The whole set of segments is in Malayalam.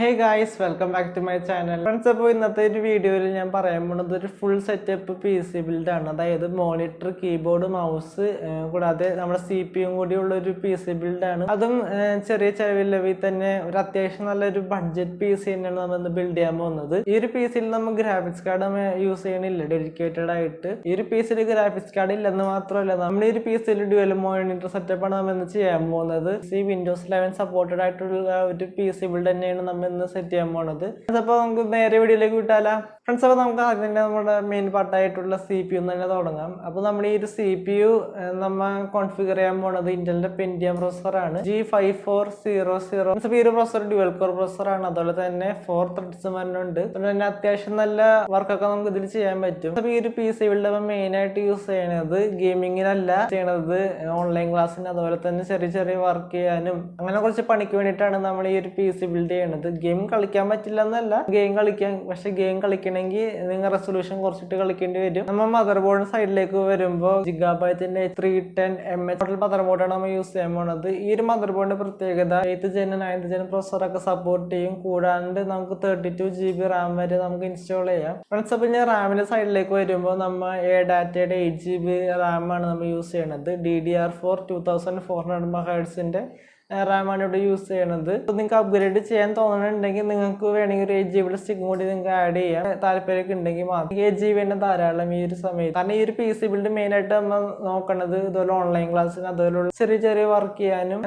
Hey guys, welcome back to my channel. Friends, അപ്പോൾ ഇന്നത്തെ ഒരു വീഡിയോയിൽ ഞാൻ പറയാൻ പോകുന്നത് ഒരു ഫുൾ സെറ്റപ്പ് PC ബിൽഡ് ആണ്. അതായത് മോണിറ്റർ, കീബോർഡ്, മൗസ് കൂടാതെ നമ്മുടെ CPU കൂടിയുള്ള ഒരു PC ബിൽഡ് ആണ്. അതും ചെറിയ ചെലവിൽ തന്നെ ഒരു അത്യാവശ്യം നല്ലൊരു ബഡ്ജറ്റ് PC തന്നെയാണ് നമ്മൾ ബിൽഡ് ചെയ്യാൻ പോകുന്നത്. ഈ ഒരു PCയിൽ നമ്മൾ ഗ്രാഫിക്സ് കാർഡ് യൂസ് ചെയ്യണില്ല ഡെഡിക്കേറ്റഡ് ആയിട്ട്. ഈ ഒരു PCയിൽ ഗ്രാഫിക്സ് കാർഡ് ഇല്ലെന്ന് മാത്രമല്ല, നമ്മൾ ഈ ഒരു PCയിൽ ഡ്യുവൽ മോണിറ്റർ സെറ്റപ്പ് ആണ് നമ്മൾ ഇന്ന് ചെയ്യാൻ പോകുന്നത്. Windows 11 സപ്പോർട്ടഡ് ആയിട്ടുള്ള ഒരു PC ബിൽഡ് തന്നെയാണ് നമ്മൾ സെറ്റ് ചെയ്യാൻ പോണത്. അപ്പോൾ നമുക്ക് നേരെ വീഡിയോയിലേക്ക് വിട്ടാലോ ഫ്രണ്ട്സ്. അപ്പോൾ നമുക്ക് ആദ്യം തന്നെ നമ്മുടെ മെയിൻ പാർട്ടായിട്ടുള്ള CPU തന്നെ തുടങ്ങാം. അപ്പോൾ നമ്മൾ ഈ ഒരു CPU നമ്മൾ കോൺഫിഗർ ചെയ്യാൻ പോണത് ഇന്റലിന്റെ പെന്റിയം പ്രൊസസ്സറാണ്, G5400. ഈ ഒരു പ്രൊസസ്സർ ഡ്യുവൽ കോർ പ്രൊസസ്സറാണ്. അതുപോലെ തന്നെ 4 ത്രെഡ്സ് വരുന്നുണ്ട്. പിന്നെ അത്യാവശ്യം നല്ല വർക്കൊക്കെ നമുക്ക് ഇതിൽ ചെയ്യാൻ പറ്റും. അപ്പോൾ ഈ ഒരു PC ബിൽഡ് മെയിൻ ആയിട്ട് യൂസ് ചെയ്യണത് ഗെയിമിങ്ങിനല്ല ചെയ്യണത്, ഓൺലൈൻ ക്ലാസ്സിന് അതുപോലെ തന്നെ ചെറിയ ചെറിയ വർക്ക് ചെയ്യാനും അങ്ങനെ കുറച്ച് പണിക്ക് വേണ്ടിയിട്ടാണ് നമ്മൾ ഈ ഒരു PC ബിൽഡ് ചെയ്യണത്. ഗെയിം കളിക്കാൻ പറ്റില്ല എന്നല്ല, ഗെയിം കളിക്കാൻ, പക്ഷെ ഗെയിം കളിക്കണമെങ്കിൽ നിങ്ങൾ റെസൊല്യൂഷൻ കുറച്ചിട്ട് കളിക്കേണ്ടി വരും. നമ്മൾ മദർ ബോർഡ് സൈഡിലേക്ക് വരുമ്പോൾ ജിഗാബൈറ്റിന്റെ 310 mAh മദർ ബോർഡാണ് നമ്മൾ യൂസ് ചെയ്യാൻ പോണത്. ഈ ഒരു മദർ ബോർഡിന്റെ പ്രത്യേകത 8th Gen 9th Gen പ്രൊസസ്സറൊക്കെ support ചെയ്യും. കൂടാണ്ട് നമുക്ക് 32 GB റാം വരെ നമുക്ക് ഇൻസ്റ്റാൾ ചെയ്യാം. ഫ്രണ്ട്സ്, അപ്പോൾ ഞാൻ റാമിന്റെ സൈഡിലേക്ക് വരുമ്പോൾ നമ്മൾ ഡാറ്റയുടെ 8 GB റാം ആണ് നമ്മൾ യൂസ് ചെയ്യണത്. DDR4 2400 MHz റാമാണ് ഇവിടെ യൂസ് ചെയ്യണത്. നിങ്ങൾക്ക് അപ്ഗ്രേഡ് ചെയ്യാൻ തോന്നുന്നുണ്ടെങ്കിൽ നിങ്ങൾക്ക് വേണമെങ്കിൽ ഒരു 8 GB സ്റ്റിക്കും കൂടി നിങ്ങൾക്ക് ആഡ് ചെയ്യാം. താല്പര്യമൊക്കെ ഉണ്ടെങ്കിൽ മാത്രം 8 GB തന്നെ ധാരാളം ഈ ഒരു സമയത്ത്. കാരണം ഈ ഒരു PC ബിൽഡ് മെയിൻ ആയിട്ട് നമ്മൾ നോക്കണത് ഇതുപോലെ ഓൺലൈൻ ക്ലാസ്സിന് അതുപോലുള്ള ചെറിയ ചെറിയ വർക്ക് ചെയ്യാനും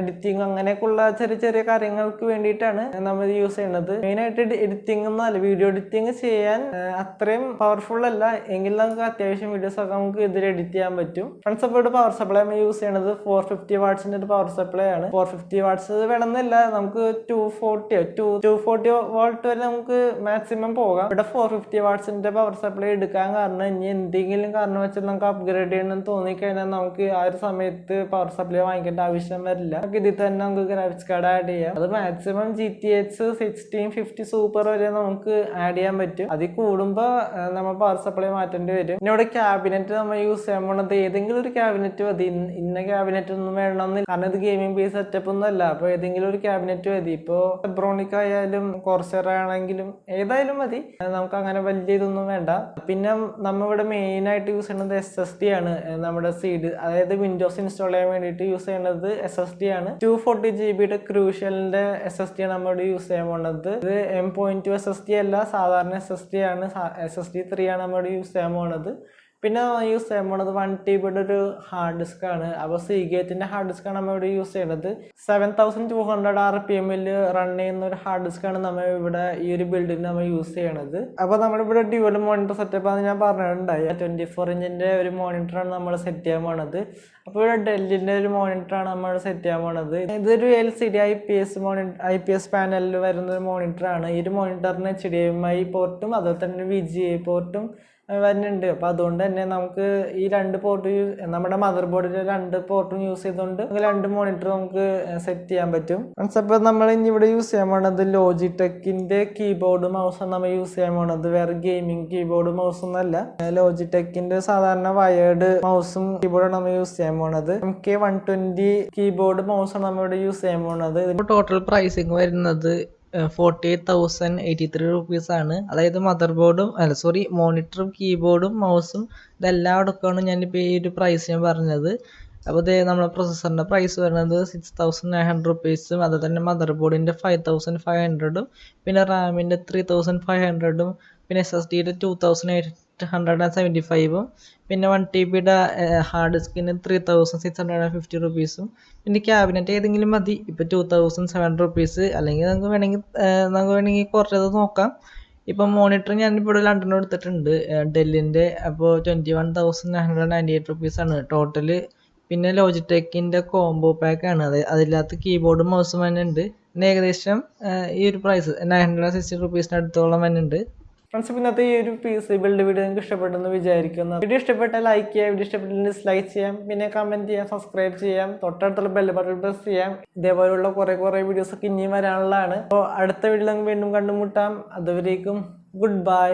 എഡിറ്റിംഗ് അങ്ങനെയൊക്കെയുള്ള ചെറിയ ചെറിയ കാര്യങ്ങൾക്ക് വേണ്ടിയിട്ടാണ് നമ്മൾ യൂസ് ചെയ്യണത്. മെയിൻ ആയിട്ട് എഡിറ്റിംഗ് എന്നല്ല, വീഡിയോ എഡിറ്റിംഗ് ചെയ്യാൻ അത്രയും പവർഫുൾ അല്ല, എങ്കിൽ നമുക്ക് അത്യാവശ്യം വീഡിയോസ് ഒക്കെ നമുക്ക് ഇതിൽ എഡിറ്റ് ചെയ്യാൻ പറ്റും. ഫ്രണ്ട്സ്, അപ്പോൾ ഇവിടെ പവർ സപ്ലൈ നമ്മൾ യൂസ് ചെയ്യണത് 450 വാട്ട്സിന്റെ ഒരു പവർ സപ്ലൈ ആണ്. 450 വാട്ട്സ് വേണമെന്നില്ല, നമുക്ക് 240 വോൾട്ട് വരെ നമുക്ക് മാക്സിമം പോകാം. ഇവിടെ 450 വാട്ട്സിന്റെ പവർ സപ്ലൈ എടുക്കാൻ കാരണം ഇനി എന്തെങ്കിലും കാരണം വെച്ചാൽ നമുക്ക് അപ്ഗ്രേഡ് ചെയ്യണമെന്ന് തോന്നിക്കഴിഞ്ഞാൽ നമുക്ക് ആ ഒരു സമയത്ത് പവർ സപ്ലൈ വാങ്ങിക്കേണ്ട ആവശ്യം വരില്ല. നമുക്ക് ഇതിൽ തന്നെ നമുക്ക് ഗ്രാഫിക്സ് കാർഡ് ആഡ് ചെയ്യാം. അത് മാക്സിമം GTX 1650 സൂപ്പർ വരെ നമുക്ക് ആഡ് ചെയ്യാൻ പറ്റും. അതിൽ കൂടുമ്പോൾ നമ്മൾ പവർ സപ്ലൈ മാറ്റേണ്ടി വരും. പിന്നെ ഇവിടെ ക്യാബിനറ്റ് നമ്മൾ യൂസ് ചെയ്യാൻ പോണത് ഏതെങ്കിലും ഒരു ക്യാബിനറ്റ് മതി, ഇന്ന ക്യാബിനറ്റ് ഒന്നും വേണമെന്നില്ല. കാരണം ഇത് ഗെയിമിംഗ് ബേസ് സെറ്റപ്പ് ഒന്നുമല്ല. അപ്പൊ ഏതെങ്കിലും ഒരു ക്യാബിനറ്റ് മതി. ഇപ്പോ ബ്രോണിക് ആയാലും കോർസർ ആണെങ്കിലും ഏതായാലും മതി, നമുക്ക് അങ്ങനെ വലിയ ഇതൊന്നും വേണ്ട. പിന്നെ നമ്മൾ ഇവിടെ മെയിൻ ആയിട്ട് യൂസ് ചെയ്യുന്നത് SSD ആണ്. നമ്മുടെ അതായത് വിൻഡോസ് ഇൻസ്റ്റാൾ ചെയ്യാൻ വേണ്ടിയിട്ട് യൂസ് ചെയ്യുന്നത് SSD ആണ്. 240 GB ക്രൂഷ്യലിന്റെ SSD ആണ് നമ്മളിവിടെ യൂസ് ചെയ്യാൻ പോകുന്നത്. ഇത് M.2 SSD അല്ല, സാധാരണ SSD ആണ്. SSD 3 ആണ് നമ്മളിവിടെ യൂസ് ചെയ്യാൻ പോകുന്നത്. പിന്നെ യൂസ് ചെയ്യാൻ പോണത് 1 TB ഒരു ഹാർഡ് ഡിസ്ക് ആണ്. അപ്പോൾ സീഗേറ്റിന്റെ ഹാർഡ് ഡിസ്ക് ആണ് നമ്മൾ ഇവിടെ യൂസ് ചെയ്യുന്നത്. 7200 RPM റൺ ചെയ്യുന്ന ഒരു ഹാർഡ് ഡിസ്ക് ആണ് നമ്മൾ ഇവിടെ ഈ ഒരു ബിൽഡിന് നമ്മൾ യൂസ് ചെയ്യണത്. അപ്പോൾ നമ്മളിവിടെ ഡ്യുവൽ മോണിറ്റർ സെറ്റപ്പ് ആണ് ഞാൻ പറഞ്ഞിട്ടുണ്ടായി. 24 ഇഞ്ചിന്റെ ഒരു മോണിറ്റർ ആണ് നമ്മൾ സെറ്റ് ചെയ്യാൻ പോണത്. അപ്പോൾ ഇവിടെ ഡെല്ലിന്റെ ഒരു മോണിറ്റർ ആണ് നമ്മൾ സെറ്റ് ചെയ്യാൻ പോണത്. ഇതൊരു LCD IPS പാനലിൽ വരുന്ന ഒരു മോണിറ്റർ ആണ്. ഈ ഒരു മോണിറ്ററിന് HDMI പോർട്ടും അതുപോലെ തന്നെ VGA പോർട്ടും വരുന്നുണ്ട്. അപ്പൊ അതുകൊണ്ട് തന്നെ നമുക്ക് ഈ 2 പോർട്ട് നമ്മുടെ മദർ ബോർഡിലെ 2 പോർട്ടും യൂസ് ചെയ്തുകൊണ്ട് 2 മോണിറ്റർ നമുക്ക് സെറ്റ് ചെയ്യാൻ പറ്റും. അപ്പോൾ നമ്മൾ ഇനി ഇവിടെ യൂസ് ചെയ്യാൻ പോണത് ലോജിടെക്കിന്റെ കീബോർഡ് മൗസ് ആണ് നമ്മൾ യൂസ് ചെയ്യാൻ പോണത്. വേറെ ഗെയിമിംഗ് കീബോർഡ് മൗസ് ഒന്നല്ല, ലോജിടെക്കിന്റെ സാധാരണ വയേർഡ് മൗസും കീബോർഡാണ് നമ്മൾ യൂസ് ചെയ്യാൻ പോണത്. MK120 കീബോർഡ് മൗസ് ആണ് നമ്മൾ ഇവിടെ യൂസ് ചെയ്യാൻ പോണത്. ടോട്ടൽ പ്രൈസിങ് വരുന്നത് 48,083 റുപ്പീസ് ആണ്. അതായത് മദർ ബോർഡും മോണിറ്ററും കീബോർഡും മൗസും ഇതെല്ലാം അടക്കമാണ് ഞാനിപ്പോൾ ഈ ഒരു പ്രൈസ് ഞാൻ പറഞ്ഞത്. അപ്പോൾ ഇത് നമ്മുടെ പ്രൊസസ്സറിൻ്റെ പ്രൈസ് വരുന്നത് 6,900 റുപ്പീസും അതുപോലെ തന്നെ മദർ ബോർഡിൻ്റെ 5,500ഉം പിന്നെ റാമിൻ്റെ 3,500ഉം പിന്നെ SSDയുടെ 2,875ഉം പിന്നെ 1 TBയുടെ ഹാർഡ് ഡിസ്കിന് 3,650 റുപ്പീസും പിന്നെ ക്യാബിനറ്റ് ഏതെങ്കിലും മതി. ഇപ്പോൾ 2,700 റുപ്പീസ്, അല്ലെങ്കിൽ നമുക്ക് വേണമെങ്കിൽ കുറച്ചത് നോക്കാം. ഇപ്പം മോണിറ്റർ ഞാനിപ്പോൾ ഇവിടെ 2 എടുത്തിട്ടുണ്ട് ഡെല്ലിൻ്റെ. അപ്പോൾ 21,998 റുപ്പീസാണ് ടോട്ടല്. പിന്നെ ലോജിടെക്കിൻ്റെ കോംബോ പാക്കാണ്, അതിനകത്ത് കീബോർഡും മൗസും തന്നെ ഉണ്ട്. പിന്നെ ഏകദേശം ഈ ഒരു പ്രൈസ് 960 റുപ്പീസിന് അടുത്തോളം തന്നെ ഉണ്ട്. ഫ്രണ്ട്സ്, ഇന്നത്തെ ഈ ഒരു PC ബിൽഡ് വീഡിയോ നിങ്ങൾക്ക് ഇഷ്ടപ്പെട്ടെന്ന് വിചാരിക്കുന്നു. വീഡിയോ ഇഷ്ടപ്പെട്ടാൽ ലൈക്ക് ചെയ്യാം, വീഡിയോ ഇഷ്ടപ്പെട്ടാൽ ഡിസ്ലൈക്ക് ചെയ്യാം, പിന്നെ കമന്റ് ചെയ്യാം, സബ്സ്ക്രൈബ് ചെയ്യാം, തൊട്ടടുത്തുള്ള ബെൽ ബട്ടൺ പ്രസ് ചെയ്യാം. ഇതേപോലെയുള്ള കുറേ വീഡിയോസ് ഒക്കെ ഇനിയും വരാനുള്ളതാണ്. അപ്പോൾ അടുത്ത വീഡിയോയിൽ വീണ്ടും കണ്ടുമുട്ടാം. അതുവരേക്കും ഗുഡ് ബൈ.